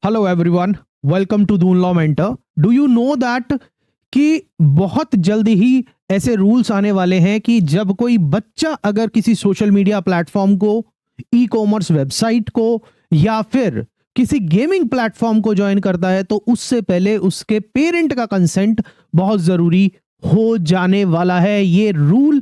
Hello everyone, welcome to Doon law mentor. Do you know that कि बहुत जल्दी ही ऐसे रूल्स आने वाले हैं कि जब कोई बच्चा अगर किसी सोशल मीडिया प्लेटफॉर्म को, ई कॉमर्स वेबसाइट को या फिर किसी गेमिंग प्लेटफॉर्म को ज्वाइन करता है तो उससे पहले उसके पेरेंट का कंसेंट बहुत जरूरी हो जाने वाला है। ये रूल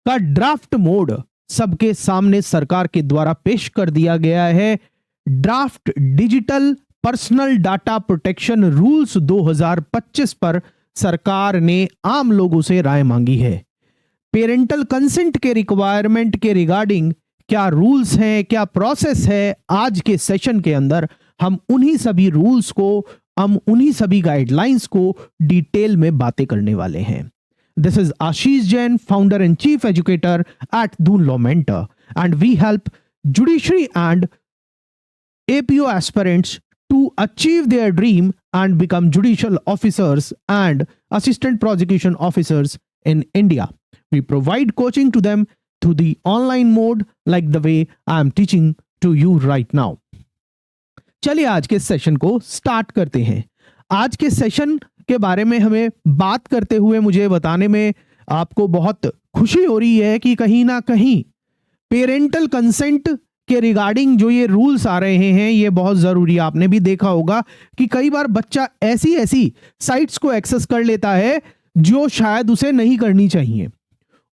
का ड्राफ्ट मोड सबके सामने सरकार के द्वारा पेश कर दिया गया है। Draft digital personal data protection rules 2025 पर सरकार ने आम लोगों से राय मांगी है। पेरेंटल कंसेंट के रिक्वायरमेंट के रिगार्डिंग क्या रूल्स हैं, क्या प्रोसेस है, आज के सेशन के अंदर हम उन्हीं सभी रूल्स को, हम उन्हीं सभी गाइडलाइंस को डिटेल में बातें करने वाले हैं। This is Ashish Jain, founder and chief educator at Doon Law Mentor, and we help judiciary and APO aspirants to achieve their dream and become judicial officers and assistant prosecution officers in India. We provide coaching to them through the online mode like the way I am teaching to you right now. चलिए आज के session को start करते हैं। आज के session के बारे में हमें बात करते हुए मुझे बताने में आपको बहुत खुशी हो रही है कि कहीं ना कहीं पेरेंटल कंसेंट के रिगार्डिंग जो ये रूल्स आ रहे हैं ये बहुत जरूरी है। आपने भी देखा होगा कि कई बार बच्चा ऐसी साइट्स को एक्सेस कर लेता है जो शायद उसे नहीं करनी चाहिए।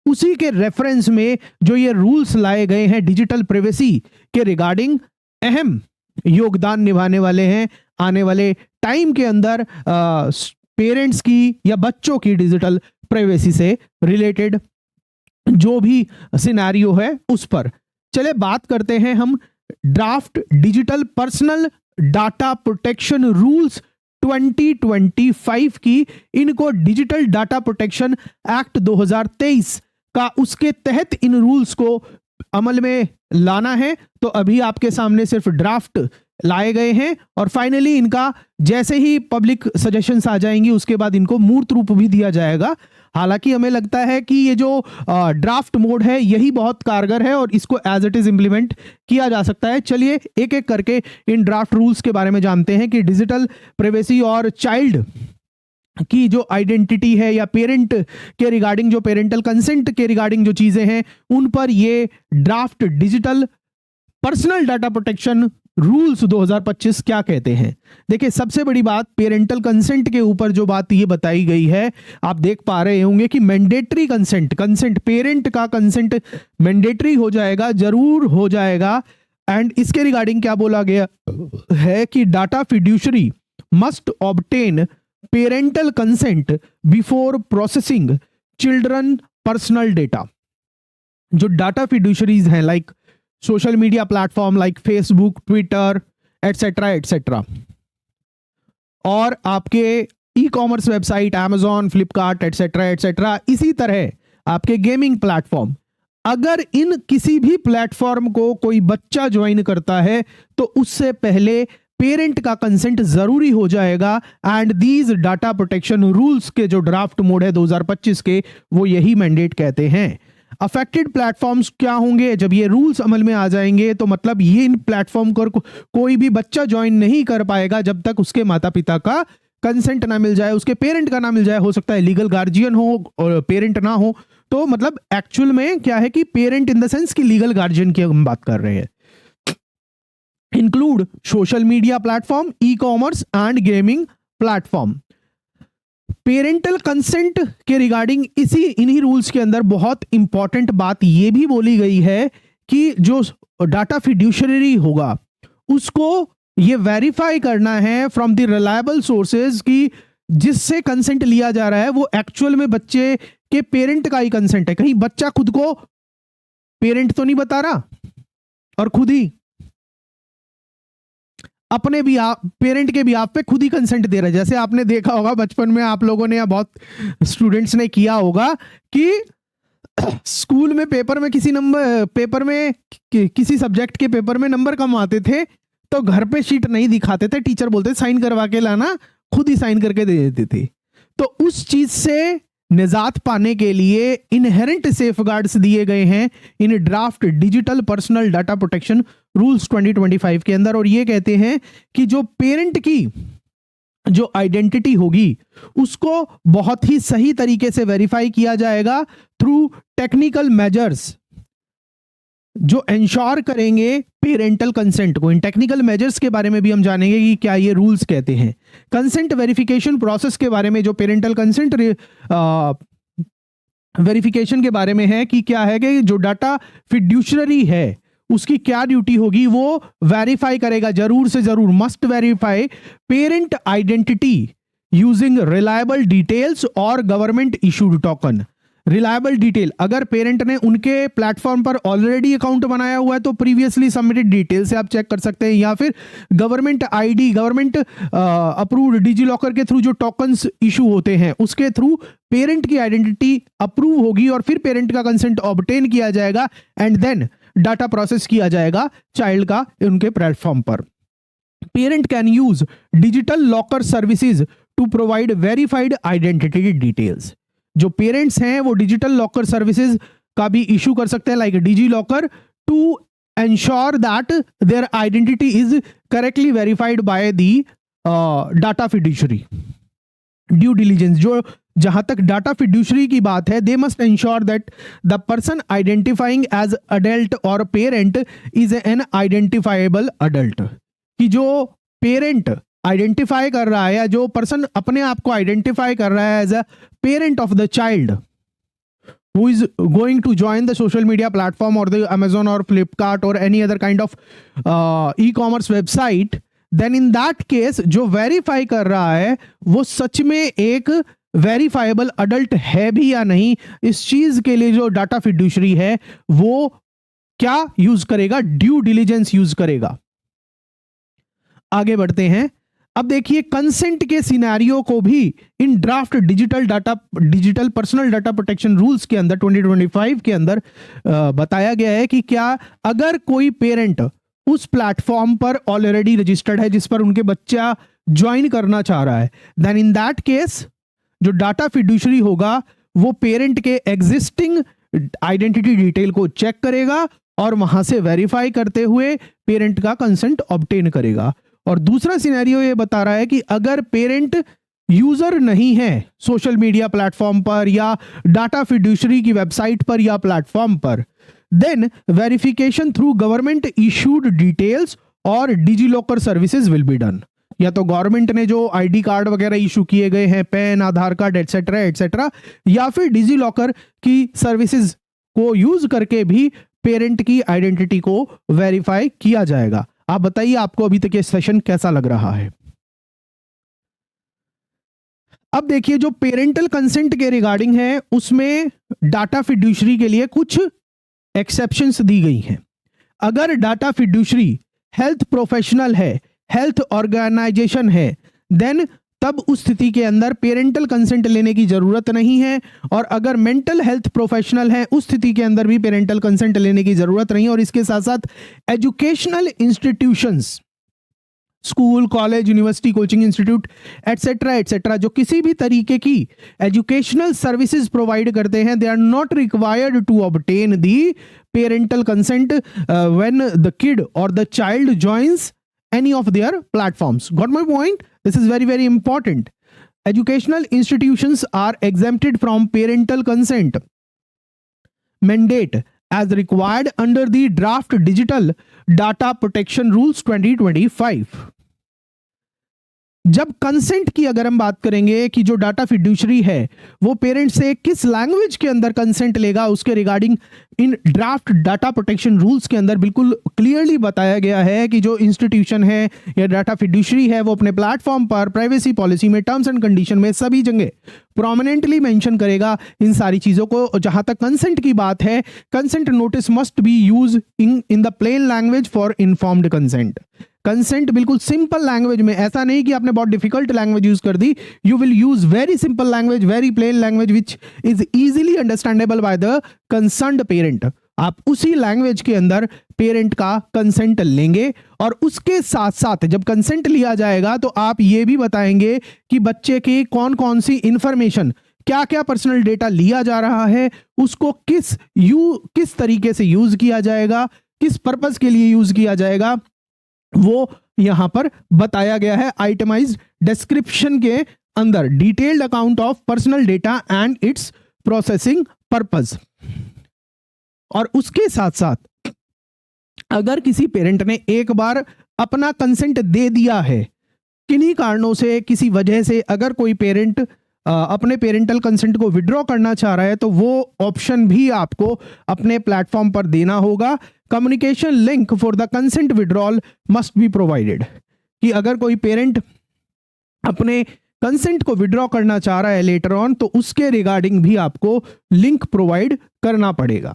उसी के रेफरेंस में जो ये रूल्स लाए गए हैं डिजिटल प्राइवेसी के रिगार्डिंग अहम योगदान निभाने वाले हैं। आने वाले टाइम के अंदर पेरेंट्स की या बच्चों की डिजिटल प्राइवेसी से रिलेटेड जो भी सिनेरियो है उस पर चले बात करते हैं हम। Draft digital personal data protection rules 2025 की, इनको डिजिटल डाटा प्रोटेक्शन एक्ट 2023 का, उसके तहत इन रूल्स को अमल में लाना है। तो अभी आपके सामने सिर्फ ड्राफ्ट लाए गए हैं और फाइनली इनका जैसे ही पब्लिक सजेशंस आ जाएंगी उसके बाद इनको मूर्त रूप भी दिया जाएगा। हालांकि हमें लगता है कि ये जो ड्राफ्ट मोड है यही बहुत कारगर है और इसको एज इट इज इंप्लीमेंट किया जा सकता है। चलिए एक एक करके इन ड्राफ्ट रूल्स के बारे में जानते हैं कि डिजिटल प्राइवेसी और चाइल्ड की जो आइडेंटिटी है या पेरेंट के रिगार्डिंग, जो पेरेंटल कंसेंट के रिगार्डिंग जो चीजें हैं उन पर ये draft digital personal data protection rules 2025 क्या कहते हैं। देखिए सबसे बड़ी बात पेरेंटल कंसेंट के ऊपर जो बात ये बताई गई है, आप देख पा रहे होंगे कि मैंडेटरी कंसेंट पेरेंट का कंसेंट मैंडेटरी हो जाएगा, जरूर हो जाएगा। एंड इसके रिगार्डिंग क्या बोला गया है कि data fiduciary must obtain parental consent before processing children personal data. जो डाटा फिड्यूशरीज हैं like social media platform like Facebook, Twitter etcetera etcetera, और आपके e commerce website Amazon, Flipkart etcetera etcetera, इसी तरह आपके गेमिंग प्लेटफॉर्म, अगर इन किसी भी प्लेटफॉर्म को कोई बच्चा ज्वाइन करता है तो उससे पहले पेरेंट का कंसेंट जरूरी हो जाएगा। And these data protection rules के जो ड्राफ्ट मोड है 2025 के, वो यही मैंडेट कहते हैं। अफेक्टेड प्लेटफॉर्म्स क्या होंगे जब ये रूल्स अमल में आ जाएंगे, तो मतलब ये इन प्लेटफॉर्म पर कोई भी बच्चा ज्वाइन नहीं कर पाएगा जब तक उसके माता पिता का कंसेंट ना मिल जाए, उसके पेरेंट का ना मिल जाए। हो सकता है लीगल गार्जियन हो और पेरेंट ना हो, तो मतलब एक्चुअल में क्या है कि पेरेंट इन द सेंस कि लीगल गार्जियन की हम बात कर रहे हैं। Include social media platform, e commerce and gaming platform. Parental consent के रिगार्डिंग इन्हीं रूल्स के अंदर बहुत इंपॉर्टेंट बात यह भी बोली गई है कि जो डाटा फिड्यूशरी होगा उसको ये वेरीफाई करना है फ्रॉम द रिलायबल सोर्सेज कि जिससे कंसेंट लिया जा रहा है वो एक्चुअल में बच्चे के पेरेंट का ही कंसेंट है। कहीं बच्चा खुद को पेरेंट तो नहीं बता रहा और खुद ही अपने भी पेरेंट के भी आप पे खुद ही कंसेंट दे रहे हैं। जैसे आपने देखा होगा बचपन में आप लोगों ने या बहुत स्टूडेंट्स ने किया होगा कि स्कूल में पेपर में किसी सब्जेक्ट के पेपर में नंबर कम आते थे तो घर पे शीट नहीं दिखाते थे, टीचर बोलते साइन करवा के लाना, खुद ही साइन करके दे देते थे। तो उस चीज से निजात पाने के लिए इनहेरेंट सेफगार्ड्स दिए गए हैं इन draft digital personal data protection rules 2025 के अंदर। और ये कहते हैं कि जो पेरेंट की जो आइडेंटिटी होगी उसको बहुत ही सही तरीके से वेरीफाई किया जाएगा थ्रू टेक्निकल मेजर्स जो इंश्योर करेंगे पेरेंटल कंसेंट को। इन टेक्निकल मेजर्स के बारे में भी हम जानेंगे कि क्या ये रूल्स कहते हैं। कंसेंट वेरिफिकेशन प्रोसेस के बारे में, जो पेरेंटल कंसेंट वेरिफिकेशन के बारे में है कि क्या है कि जो डाटा फिड्यूशरी है उसकी क्या ड्यूटी होगी, वो वेरीफाई करेगा, जरूर से जरूर must verify parent identity using reliable details और government issued token. Reliable detail, अगर पेरेंट ने उनके प्लेटफॉर्म पर ऑलरेडी अकाउंट बनाया हुआ है तो प्रीवियसली सबमिटेड डिटेल से आप चेक कर सकते हैं, या फिर government ID, government approved digi locker के थ्रू जो टोकन्स इशू होते हैं उसके थ्रू पेरेंट की आइडेंटिटी अप्रूव होगी और फिर पेरेंट का कंसेंट ऑब्टेन किया जाएगा एंड देन डाटा प्रोसेस किया जाएगा चाइल्ड का उनके प्लेटफॉर्म पर। Parent can use digital locker services to provide verified identity details. जो पेरेंट्स हैं वो डिजिटल लॉकर सर्विसेज का भी इशू कर सकते हैं like DigiLocker to ensure that their identity is correctly verified by the data fiduciary. Due diligence, जो जहां तक डाटा फिड्यूशरी की बात है, they must ensure that the person identifying as adult और parent is an identifiable adult. कि जो parent identify कर रहा है या जो पर्सन अपने आप को आइडेंटिफाई कर रहा है as a parent of the child who is going to join the social media platform or the Amazon or Flipkart or any other kind of e-commerce website, then in that case जो verify कर रहा है वो सच में एक verifiable adult है भी या नहीं, इस चीज के लिए जो डाटा फिड्यूशरी है वो क्या यूज करेगा, ड्यू डिलीजेंस यूज करेगा। आगे बढ़ते हैं। अब देखिए कंसेंट के सिनेरियो को भी इन draft digital personal data protection rules के अंदर 2025 के अंदर बताया गया है कि क्या अगर कोई पेरेंट उस प्लेटफॉर्म पर ऑलरेडी रजिस्टर्ड है जिस पर उनके बच्चा ज्वाइन करना चाह रहा है, देन इन दैट केस जो डाटा फिड्यूशरी होगा वो पेरेंट के एग्जिस्टिंग आइडेंटिटी डिटेल को चेक करेगा और वहां से वेरीफाई करते हुए पेरेंट का कंसेंट ऑब्टेन करेगा। और दूसरा सिनेरियो ये बता रहा है कि अगर पेरेंट यूजर नहीं है सोशल मीडिया प्लेटफॉर्म पर या डाटा फिड्यूशरी की वेबसाइट पर या प्लेटफॉर्म पर, then verification through government issued details और DigiLocker services will be done. या तो गवर्नमेंट ने जो आईडी कार्ड वगैरह इशू किए गए हैं, पैन, आधार कार्ड एटसेट्रा एटसेट्रा, या फिर डिजी लॉकर की सर्विसेज को यूज करके भी पेरेंट की आइडेंटिटी को वेरीफाई किया जाएगा। आप बताइए आपको अभी तक ये सेशन कैसा लग रहा है। अब देखिए जो पेरेंटल कंसेंट के रिगार्डिंग है उसमें डाटा फिड्यूशरी के लिए कुछ एक्सेप्शंस दी गई हैं। अगर डाटा फिड्यूशरी हेल्थ प्रोफेशनल है, हेल्थ ऑर्गेनाइजेशन है, देन तब उस स्थिति के अंदर पेरेंटल कंसेंट लेने की जरूरत नहीं है। और अगर मेंटल हेल्थ प्रोफेशनल है उस स्थिति के अंदर भी पेरेंटल कंसेंट लेने की जरूरत नहीं है। और इसके साथ साथ educational institutions, school, college, university, coaching institute etcetera etcetera, जो किसी भी तरीके की एजुकेशनल सर्विसेज प्रोवाइड करते हैं, they are not required to obtain the parental consent when the kid और the child joins any of their platforms. Got my point? This is very, very important. Educational institutions are exempted from parental consent mandate as required under the draft digital data protection rules 2025. जब consent की अगर हम बात करेंगे कि जो data fiduciary है वो पेरेंट से किस लैंग्वेज के अंदर कंसेंट लेगा, उसके रिगार्डिंग इन ड्राफ्ट डाटा प्रोटेक्शन रूल्स के अंदर बिल्कुल क्लियरली बताया गया है कि जो इंस्टीट्यूशन है या डाटा फिड्यूशरी है वो अपने प्लेटफॉर्म पर प्राइवेसी पॉलिसी में, टर्म्स एंड कंडीशन में सभी जगह प्रोमिनेंटली मेंशन करेगा इन सारी चीजों को। जहां तक कंसेंट की बात है, consent notice must be use in the plain language for informed consent. Consent बिल्कुल सिंपल लैंग्वेज में, ऐसा नहीं कि आपने बहुत डिफिकल्ट लैंग्वेज यूज कर दी। You will use very simple language, very plain language which is easily understandable by the concerned parent. आप उसी लैंग्वेज के अंदर पेरेंट का कंसेंट लेंगे और उसके साथ साथ जब कंसेंट लिया जाएगा तो आप ये भी बताएंगे कि बच्चे की कौन कौन सी इंफॉर्मेशन क्या क्या पर्सनल डेटा लिया जा रहा है, उसको किस तरीके से यूज किया जाएगा, किस पर्पस के लिए यूज किया जाएगा, वो यहां पर बताया गया है आइटमाइज्ड डिस्क्रिप्शन के अंदर। Detailed account of personal data and it's processing purpose. और उसके साथ साथ अगर किसी पेरेंट ने एक बार अपना कंसेंट दे दिया है, किन्हीं कारणों से, किसी वजह से अगर कोई पेरेंट अपने पेरेंटल कंसेंट को विड्रॉ करना चाह रहा है, तो वो ऑप्शन भी आपको अपने प्लेटफॉर्म पर देना होगा। Communication link for the consent withdrawal must be provided. कि अगर कोई पेरेंट अपने कंसेंट को विड्रॉ करना चाह रहा है लेटर ऑन, तो उसके रिगार्डिंग भी आपको लिंक प्रोवाइड करना पड़ेगा।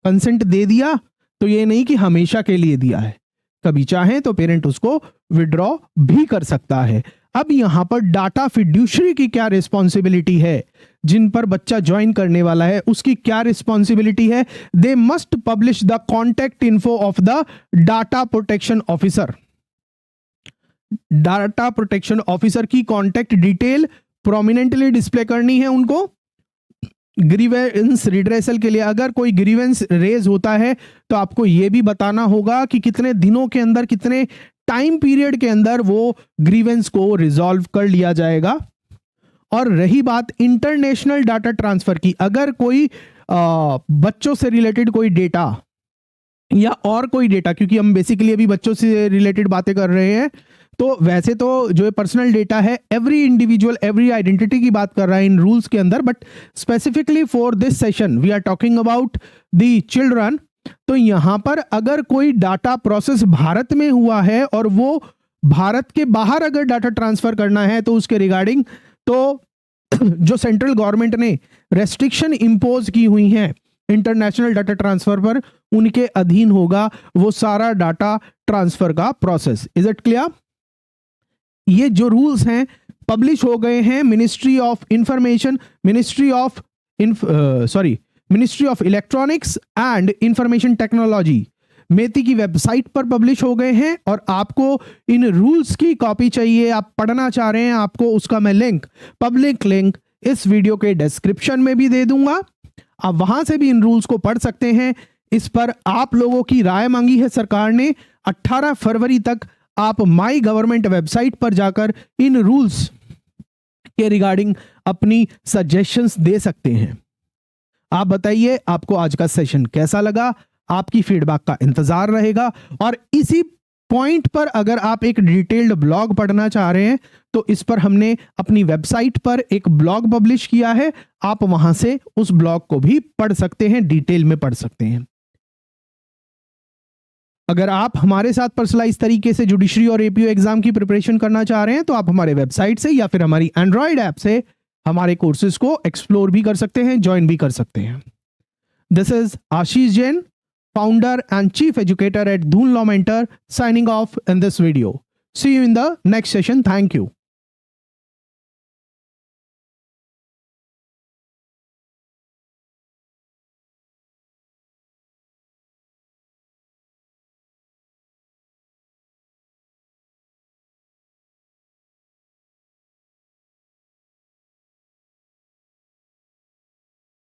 कंसेंट दे दिया तो ये नहीं कि हमेशा के लिए दिया है, कभी चाहे तो पेरेंट उसको विड्रॉ भी कर सकता है। अब यहां पर डाटा फिड्यूशरी की क्या रिस्पॉन्सिबिलिटी है, जिन पर बच्चा ज्वाइन करने वाला है उसकी क्या रिस्पॉन्सिबिलिटी है। They must publish the contact info of the data protection officer. Data protection officer की कॉन्टैक्ट डिटेल प्रोमिनेंटली डिस्प्ले करनी है उनको। ग्रीवेंस रिड्रेसल के लिए अगर कोई ग्रीवेंस रेज होता है तो आपको यह भी बताना होगा कि कितने दिनों के अंदर, कितने टाइम पीरियड के अंदर वो ग्रीवेंस को रिजॉल्व कर लिया जाएगा। और रही बात इंटरनेशनल डाटा ट्रांसफर की, अगर कोई बच्चों से रिलेटेड कोई डेटा या और कोई डेटा, क्योंकि हम बेसिकली अभी बच्चों से रिलेटेड बातें कर रहे हैं, तो वैसे तो जो पर्सनल डेटा है एवरी इंडिविजुअल, एवरी आइडेंटिटी की बात कर रहा है इन रूल्स के अंदर, but specifically for this session we are talking about the children. तो यहां पर अगर कोई डाटा प्रोसेस भारत में हुआ है और वो भारत के बाहर अगर डाटा ट्रांसफर करना है, तो उसके रिगार्डिंग तो जो सेंट्रल गवर्नमेंट ने रेस्ट्रिक्शन इंपोज की हुई हैं इंटरनेशनल डाटा ट्रांसफर पर, उनके अधीन होगा वो सारा डाटा ट्रांसफर का प्रोसेस। Is it clear? ये जो रूल्स हैं पब्लिश हो गए हैं ministry of information, ministry of electronics and information technology MeitY की वेबसाइट पर पब्लिश हो गए हैं। और आपको इन रूल्स की कॉपी चाहिए, आप पढ़ना चाह रहे हैं, आपको उसका मैं लिंक, पब्लिक लिंक इस वीडियो के डिस्क्रिप्शन में भी दे दूंगा। आप वहां से भी इन रूल्स को पढ़ सकते हैं। इस पर आप लोगों की राय मांगी है सरकार ने। 18 फरवरी तक आप माई गवर्नमेंट वेबसाइट पर जाकर इन रूल्स के रिगार्डिंग अपनी सजेशंस दे सकते हैं। आप बताइए आपको आज का सेशन कैसा लगा, आपकी फीडबैक का इंतजार रहेगा। और इसी पॉइंट पर अगर आप एक डिटेल्ड ब्लॉग पढ़ना चाह रहे हैं, तो इस पर हमने अपनी वेबसाइट पर एक ब्लॉग पब्लिश किया है, आप वहां से उस ब्लॉग को भी पढ़ सकते हैं, डिटेल में पढ़ सकते हैं। अगर आप हमारे साथ पर्सनलाइज तरीके से जुडिशरी और एपीओ एग्जाम की प्रिपरेशन करना चाह रहे हैं, तो आप हमारे वेबसाइट से या फिर हमारी एंड्रॉइड ऐप से हमारे कोर्सेज को एक्सप्लोर भी कर सकते हैं, ज्वाइन भी कर सकते हैं। This is Ashish Jain, founder and chief educator at Dhoon Law Mentor, signing off in this video. See you in the next session. Thank you.